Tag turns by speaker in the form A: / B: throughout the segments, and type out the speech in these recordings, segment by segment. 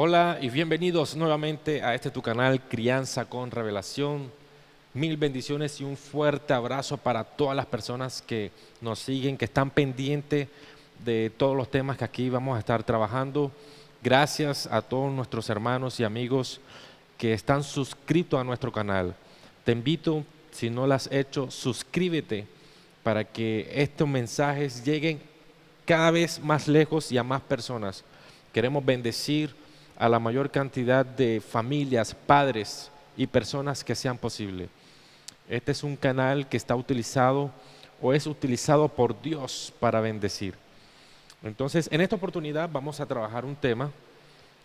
A: Hola y bienvenidos nuevamente a tu canal Crianza con Revelación. Mil bendiciones y un fuerte abrazo para todas las personas que nos siguen, que están pendientes de todos los temas que aquí vamos a estar trabajando. Gracias a todos nuestros hermanos y amigos que están suscritos a nuestro canal. Te invito, si no lo has hecho, suscríbete para que estos mensajes lleguen cada vez más lejos y a más personas. Queremos bendecir a la mayor cantidad de familias, padres y personas que sean posible. Este es un canal que está utilizado o es utilizado por Dios para bendecir. Entonces, en esta oportunidad vamos a trabajar un tema.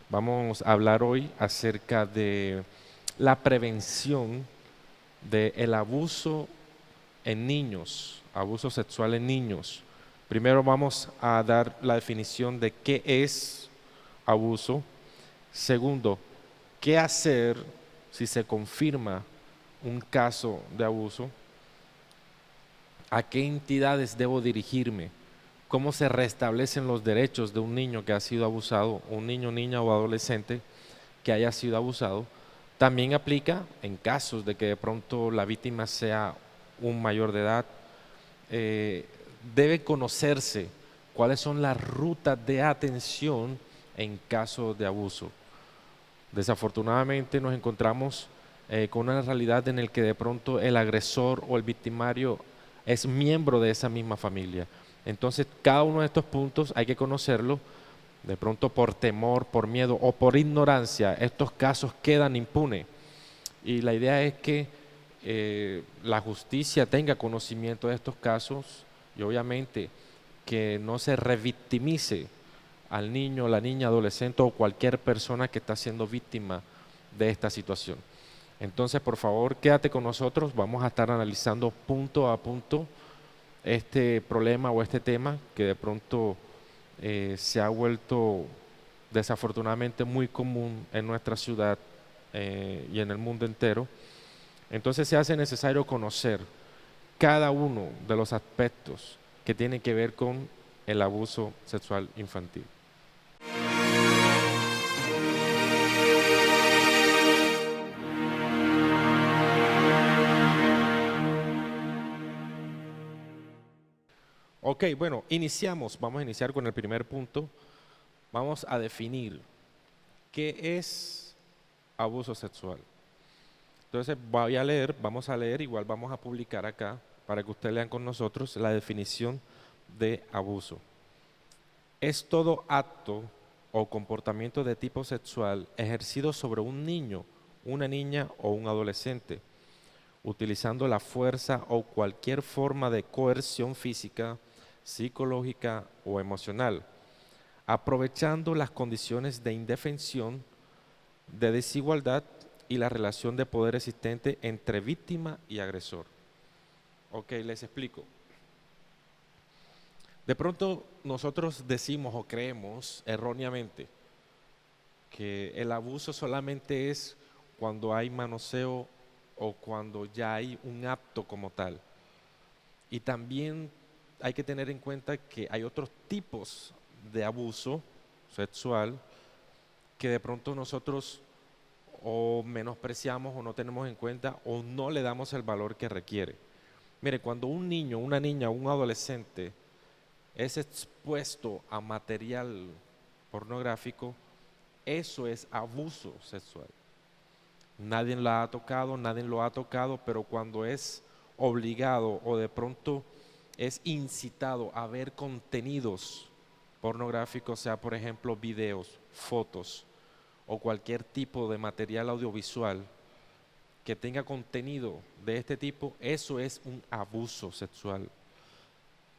A: Vamos a hablar hoy acerca de la prevención del abuso en niños, abuso sexual en niños. Primero vamos a dar la definición de qué es abuso. Segundo, qué hacer si se confirma un caso de abuso. ¿A qué entidades debo dirigirme? ¿Cómo se restablecen los derechos de un niño que ha sido abusado, un niño, niña o adolescente que haya sido abusado? También aplica en casos de que de pronto la víctima sea un mayor de edad. eh, Debe conocerse cuáles son las rutas de atención en caso de abuso. Desafortunadamente nos encontramos con una realidad en la que de pronto el agresor o el victimario es miembro de esa misma familia. Entonces, cada uno de estos puntos hay que conocerlo. De pronto por temor, por miedo o por ignorancia, estos casos quedan impunes. Y la idea es que la justicia tenga conocimiento de estos casos y obviamente que no se revictimice al niño, la niña, adolescente o cualquier persona que está siendo víctima de esta situación. Entonces, por favor, quédate con nosotros. Vamos a estar analizando punto a punto este problema o este tema que de pronto se ha vuelto desafortunadamente muy común en nuestra ciudad y en el mundo entero. Entonces se hace necesario conocer cada uno de los aspectos que tienen que ver con el abuso sexual infantil. Ok, bueno, vamos a iniciar con el primer punto. Vamos a definir qué es abuso sexual. Entonces vamos a leer, igual vamos a publicar acá para que ustedes lean con nosotros la definición de abuso. Es todo acto o comportamiento de tipo sexual ejercido sobre un niño, una niña o un adolescente, utilizando la fuerza o cualquier forma de coerción física, psicológica o emocional, aprovechando las condiciones de indefensión, de desigualdad y la relación de poder existente entre víctima y agresor. Ok, les explico. De pronto nosotros decimos o creemos erróneamente que el abuso solamente es cuando hay manoseo o cuando ya hay un acto como tal. Y también hay que tener en cuenta que hay otros tipos de abuso sexual que de pronto nosotros o menospreciamos o no tenemos en cuenta o no le damos el valor que requiere. Mire, cuando un niño, una niña, un adolescente es expuesto a material pornográfico, eso es abuso sexual. Nadie lo ha tocado, nadie lo ha tocado, pero cuando es obligado o de pronto es incitado a ver contenidos pornográficos, sea por ejemplo videos, fotos o cualquier tipo de material audiovisual que tenga contenido de este tipo, eso es un abuso sexual.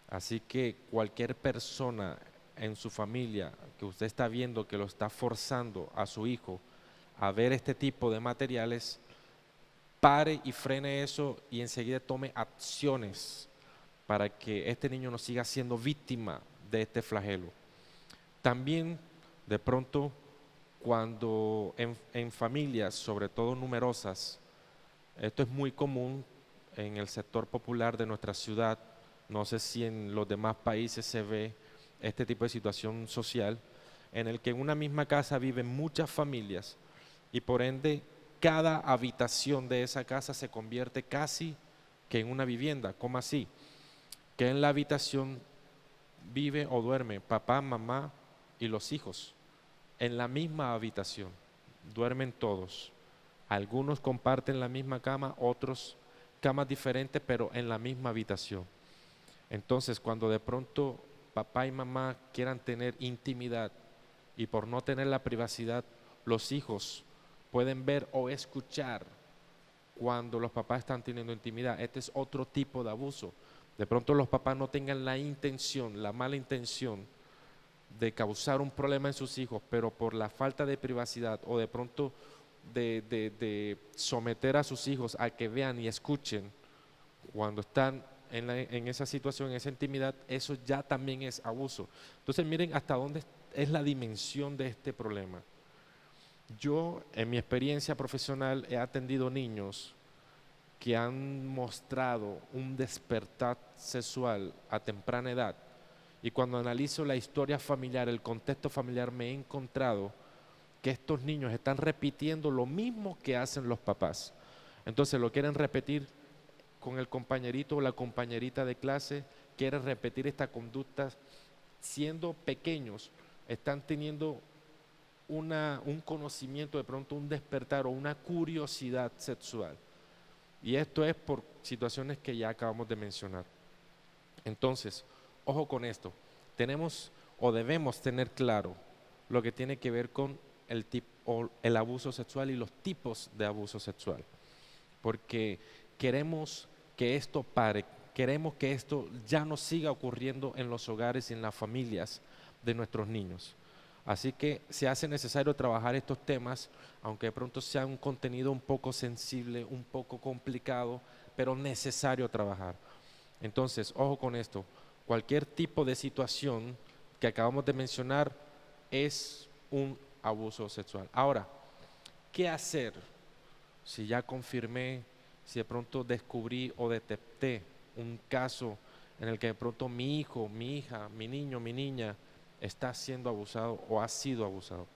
A: Así que cualquier persona en su familia que usted está viendo que lo está forzando a su hijo a ver este tipo de materiales, pare y frene eso y enseguida tome acciones para que este niño no siga siendo víctima de este flagelo. También, de pronto, cuando en familias, sobre todo numerosas, esto es muy común en el sector popular de nuestra ciudad, no sé si en los demás países se ve este tipo de situación social, en el que en una misma casa viven muchas familias y por ende cada habitación de esa casa se convierte casi que en una vivienda. ¿Cómo así? Que en la habitación vive o duerme papá, mamá y los hijos. En la misma habitación duermen todos. Algunos comparten la misma cama, otros camas diferentes, pero en la misma habitación. Entonces, cuando de pronto papá y mamá quieran tener intimidad y por no tener la privacidad, los hijos pueden ver o escuchar cuando los papás están teniendo intimidad. Este es otro tipo de abuso. De pronto los papás no tengan la intención, la mala intención de causar un problema en sus hijos, pero por la falta de privacidad o de pronto de someter a sus hijos a que vean y escuchen cuando están en esa situación, en esa intimidad, eso ya también es abuso. Entonces miren hasta dónde es la dimensión de este problema. Yo, en mi experiencia profesional, he atendido niños que han mostrado un despertar sexual a temprana edad. Y cuando analizo la historia familiar, el contexto familiar, me he encontrado que estos niños están repitiendo lo mismo que hacen los papás. Entonces lo quieren repetir con el compañerito o la compañerita de clase, quieren repetir esta conducta siendo pequeños, están teniendo un conocimiento, de pronto un despertar o una curiosidad sexual. Y esto es por situaciones que ya acabamos de mencionar. Entonces, ojo con esto, tenemos o debemos tener claro lo que tiene que ver con el abuso sexual y los tipos de abuso sexual, porque queremos que esto pare, queremos que esto ya no siga ocurriendo en los hogares y en las familias de nuestros niños. Así que se hace necesario trabajar estos temas, aunque de pronto sea un contenido un poco sensible, un poco complicado, pero necesario trabajar. Entonces, ojo con esto, cualquier tipo de situación que acabamos de mencionar es un abuso sexual. Ahora, ¿qué hacer si ya confirmé, si de pronto descubrí o detecté un caso en el que de pronto mi hijo, mi hija, mi niño, mi niña está siendo abusado o ha sido abusado?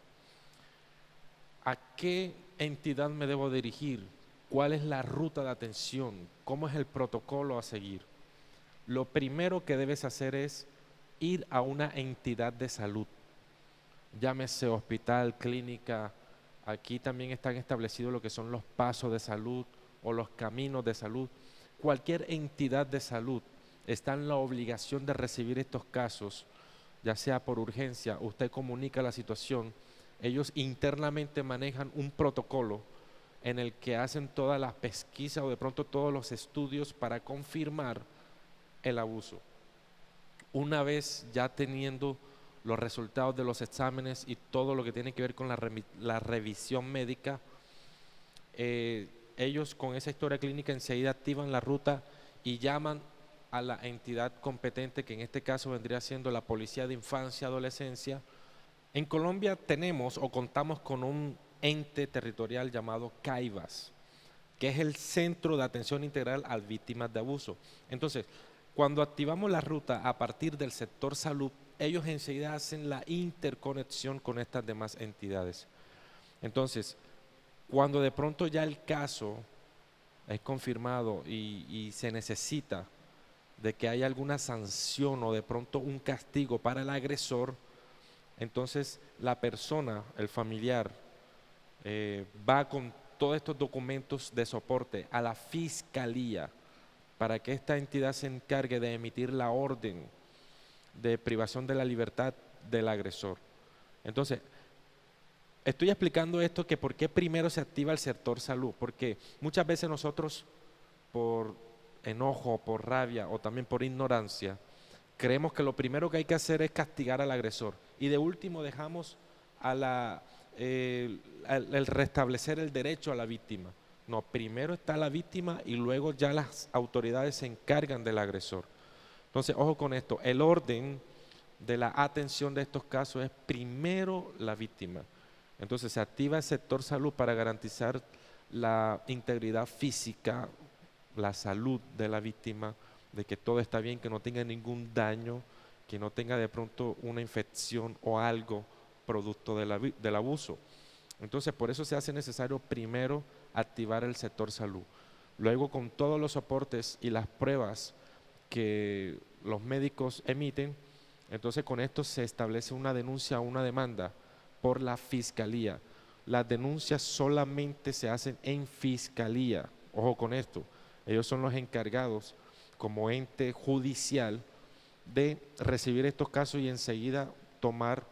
A: ¿A qué entidad me debo dirigir? ¿Cuál es la ruta de atención? ¿Cómo es el protocolo a seguir? Lo primero que debes hacer es ir a una entidad de salud, llámese hospital, clínica. Aquí también están establecidos lo que son los pasos de salud o los caminos de salud. Cualquier entidad de salud está en la obligación de recibir estos casos, ya sea por urgencia, usted comunica la situación, ellos internamente manejan un protocolo en el que hacen todas las pesquisas o de pronto todos los estudios para confirmar el abuso. Una vez ya teniendo los resultados de los exámenes y todo lo que tiene que ver con la revisión médica, ellos con esa historia clínica enseguida activan la ruta y llaman a la entidad competente, que en este caso vendría siendo la Policía de Infancia y Adolescencia. En Colombia tenemos o contamos con un ente territorial llamado CAIVAS, que es el Centro de Atención Integral a Víctimas de Abuso. Entonces, cuando activamos la ruta a partir del sector salud, ellos enseguida hacen la interconexión con estas demás entidades. Entonces, cuando de pronto ya el caso es confirmado y se necesita de que haya alguna sanción o de pronto un castigo para el agresor, entonces la persona, el familiar, va con todos estos documentos de soporte a la fiscalía para que esta entidad se encargue de emitir la orden de privación de la libertad del agresor. Entonces, estoy explicando esto que por qué primero se activa el sector salud, porque muchas veces nosotros por enojo, por rabia o también por ignorancia, creemos que lo primero que hay que hacer es castigar al agresor y de último dejamos el restablecer el derecho a la víctima. No, primero está la víctima y luego ya las autoridades se encargan del agresor. Entonces, ojo con esto, el orden de la atención de estos casos es primero la víctima. Entonces se activa el sector salud para garantizar la integridad física, la salud de la víctima, de que todo está bien, que no tenga ningún daño, que no tenga de pronto una infección o algo producto del abuso. Entonces, por eso se hace necesario primero activar el sector salud. Luego, con todos los soportes y las pruebas que los médicos emiten, entonces con esto se establece una denuncia o una demanda por la fiscalía. Las denuncias solamente se hacen en fiscalía. Ojo con esto. Ellos son los encargados como ente judicial de recibir estos casos y enseguida tomar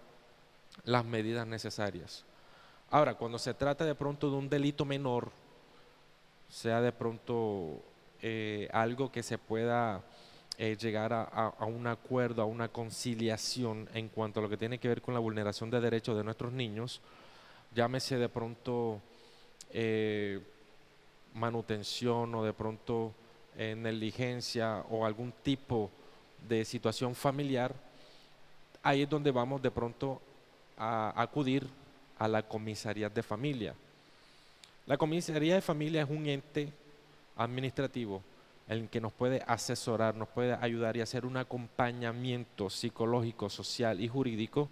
A: las medidas necesarias. Ahora, cuando se trata de pronto de un delito menor, sea de pronto algo que se pueda llegar a un acuerdo, a una conciliación en cuanto a lo que tiene que ver con la vulneración de derechos de nuestros niños, llámese de pronto manutención o de pronto negligencia o algún tipo de situación familiar, ahí es donde vamos de pronto a acudir a la comisaría de familia. La comisaría de familia es un ente administrativo en el que nos puede asesorar, nos puede ayudar y hacer un acompañamiento psicológico, social y jurídico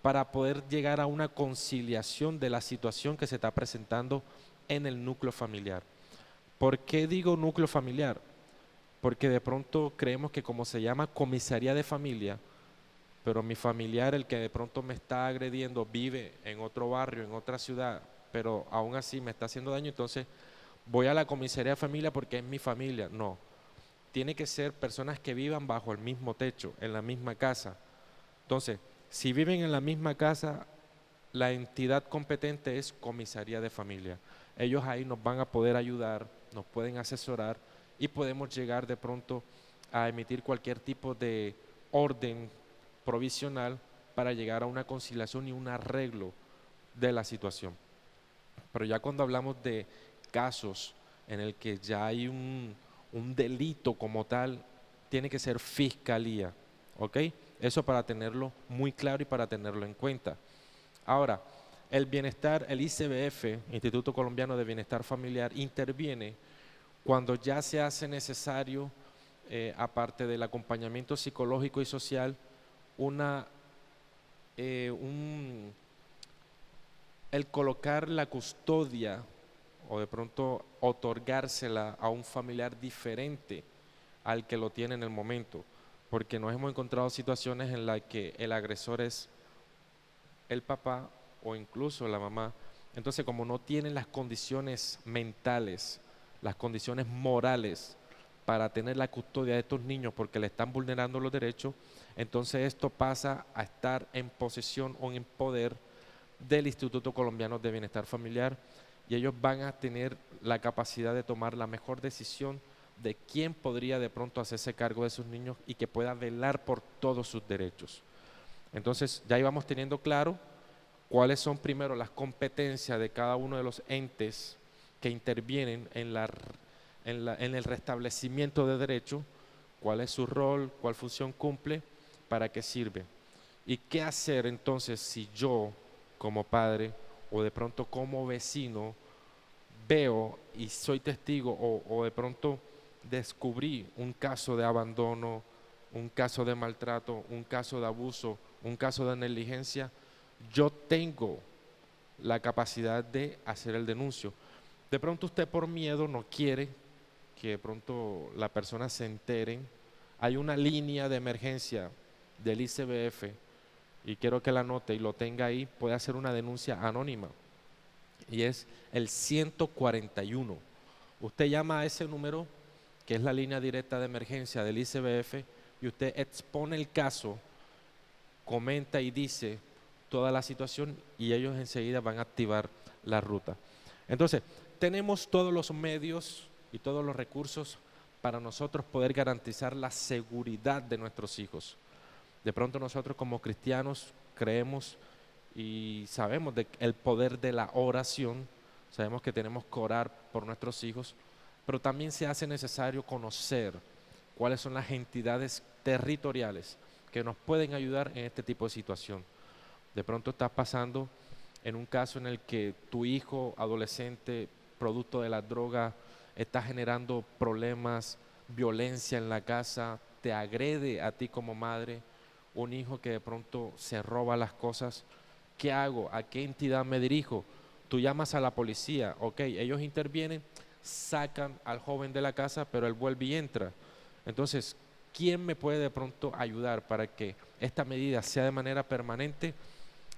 A: para poder llegar a una conciliación de la situación que se está presentando en el núcleo familiar. ¿Por qué digo núcleo familiar? Porque de pronto creemos que como se llama comisaría de familia, pero mi familiar, el que de pronto me está agrediendo, vive en otro barrio, en otra ciudad, pero aún así me está haciendo daño, entonces voy a la comisaría de familia porque es mi familia. No, tiene que ser personas que vivan bajo el mismo techo, en la misma casa. Entonces, si viven en la misma casa, la entidad competente es comisaría de familia. Ellos ahí nos van a poder ayudar, nos pueden asesorar y podemos llegar de pronto a emitir cualquier tipo de orden provisional para llegar a una conciliación y un arreglo de la situación. Pero ya cuando hablamos de casos en el que ya hay un delito como tal, tiene que ser fiscalía, ¿ok? Eso para tenerlo muy claro y para tenerlo en cuenta. Ahora, el bienestar, el ICBF, Instituto Colombiano de Bienestar Familiar, interviene cuando ya se hace necesario, aparte del acompañamiento psicológico y social, una, el colocar la custodia o de pronto otorgársela a un familiar diferente al que lo tiene en el momento, porque nos hemos encontrado situaciones en las que el agresor es el papá o incluso la mamá. Entonces, como no tienen las condiciones mentales, las condiciones morales para tener la custodia de estos niños porque le están vulnerando los derechos, entonces esto pasa a estar en posesión o en poder del Instituto Colombiano de Bienestar Familiar y ellos van a tener la capacidad de tomar la mejor decisión de quién podría de pronto hacerse cargo de sus niños y que pueda velar por todos sus derechos. Entonces ya íbamos teniendo claro cuáles son primero las competencias de cada uno de los entes que intervienen en el restablecimiento de derechos, cuál es su rol, cuál función cumple, para qué sirve. ¿Y qué hacer entonces si yo, como padre, o de pronto como vecino, veo y soy testigo o de pronto descubrí un caso de abandono, un caso de maltrato, un caso de abuso, un caso de negligencia? Yo tengo la capacidad de hacer el denuncio. De pronto usted por miedo no quiere que de pronto la persona se entere. Hay una línea de emergencia del ICBF y quiero que la anote y lo tenga ahí, puede hacer una denuncia anónima y es el 141. Usted llama a ese número, que es la línea directa de emergencia del ICBF, y usted expone el caso, comenta y dice toda la situación y ellos enseguida van a activar la ruta. Entonces, tenemos todos los medios y todos los recursos para nosotros poder garantizar la seguridad de nuestros hijos. De pronto nosotros como cristianos creemos y sabemos el poder de la oración, sabemos que tenemos que orar por nuestros hijos, pero también se hace necesario conocer cuáles son las entidades territoriales que nos pueden ayudar en este tipo de situación. De pronto estás pasando en un caso en el que tu hijo adolescente, producto de la droga, está generando problemas, violencia en la casa, te agrede a ti como madre, un hijo que de pronto se roba las cosas. ¿Qué hago? ¿A qué entidad me dirijo? Tú llamas a la policía, ok, ellos intervienen, sacan al joven de la casa, pero él vuelve y entra. Entonces, ¿quién me puede de pronto ayudar para que esta medida sea de manera permanente?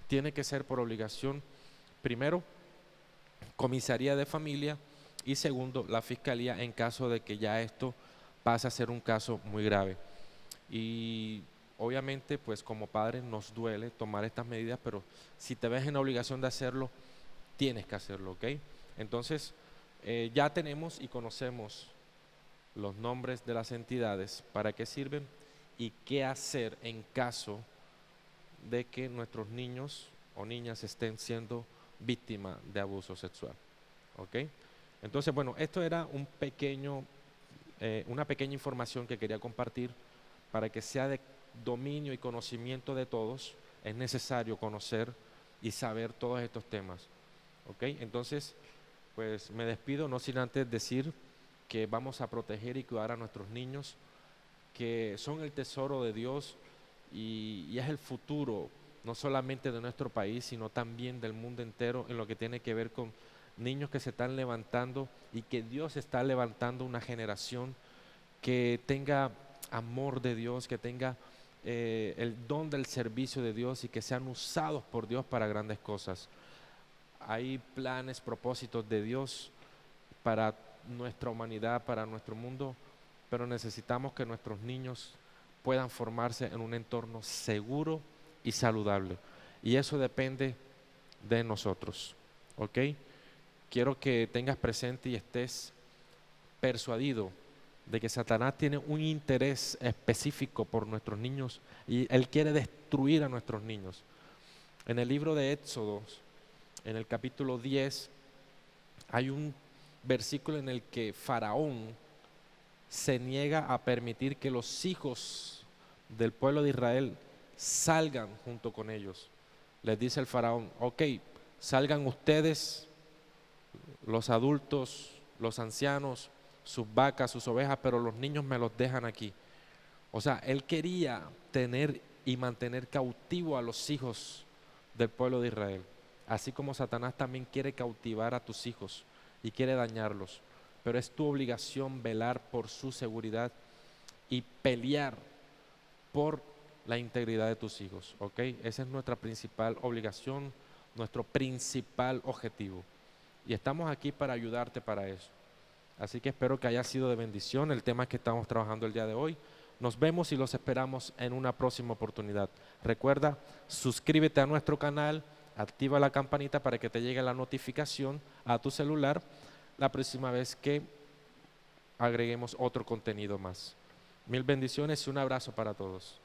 A: Tiene que ser por obligación, primero, comisaría de familia y segundo, la fiscalía en caso de que ya esto pase a ser un caso muy grave. Y obviamente, pues como padres nos duele tomar estas medidas, pero si te ves en la obligación de hacerlo, tienes que hacerlo, ¿ok? Entonces, ya tenemos y conocemos los nombres de las entidades, para qué sirven y qué hacer en caso de que nuestros niños o niñas estén siendo víctimas de abuso sexual, ¿ok? Entonces, bueno, esto era una pequeña información que quería compartir para que sea de dominio y conocimiento de todos. Es necesario conocer y saber todos estos temas, ¿ok? Entonces, pues me despido, no sin antes decir que vamos a proteger y cuidar a nuestros niños, que son el tesoro de Dios y es el futuro, no solamente de nuestro país, sino también del mundo entero, en lo que tiene que ver con niños que se están levantando y que Dios está levantando una generación que tenga amor de Dios, que tenga el don del servicio de Dios y que sean usados por Dios para grandes cosas. Hay planes, propósitos de Dios para nuestra humanidad, para nuestro mundo, pero necesitamos que nuestros niños puedan formarse en un entorno seguro y saludable. Y eso depende de nosotros, ¿ok? Quiero que tengas presente y estés persuadido de que Satanás tiene un interés específico por nuestros niños y él quiere destruir a nuestros niños. En el libro de Éxodo, en el capítulo 10, hay un versículo en el que Faraón se niega a permitir que los hijos del pueblo de Israel salgan junto con ellos. Les dice el faraón, ok, salgan ustedes, los adultos, los ancianos, sus vacas, sus ovejas, pero los niños me los dejan aquí. O sea, él quería tener y mantener cautivo a los hijos del pueblo de Israel, así como Satanás también quiere cautivar a tus hijos y quiere dañarlos, pero es tu obligación velar por su seguridad y pelear por la integridad de tus hijos, ¿ok? Esa es nuestra principal obligación, nuestro principal objetivo. Y estamos aquí para ayudarte para eso. Así que espero que haya sido de bendición el tema que estamos trabajando el día de hoy. Nos vemos y los esperamos en una próxima oportunidad. Recuerda, suscríbete a nuestro canal, activa la campanita para que te llegue la notificación a tu celular la próxima vez que agreguemos otro contenido más. Mil bendiciones y un abrazo para todos.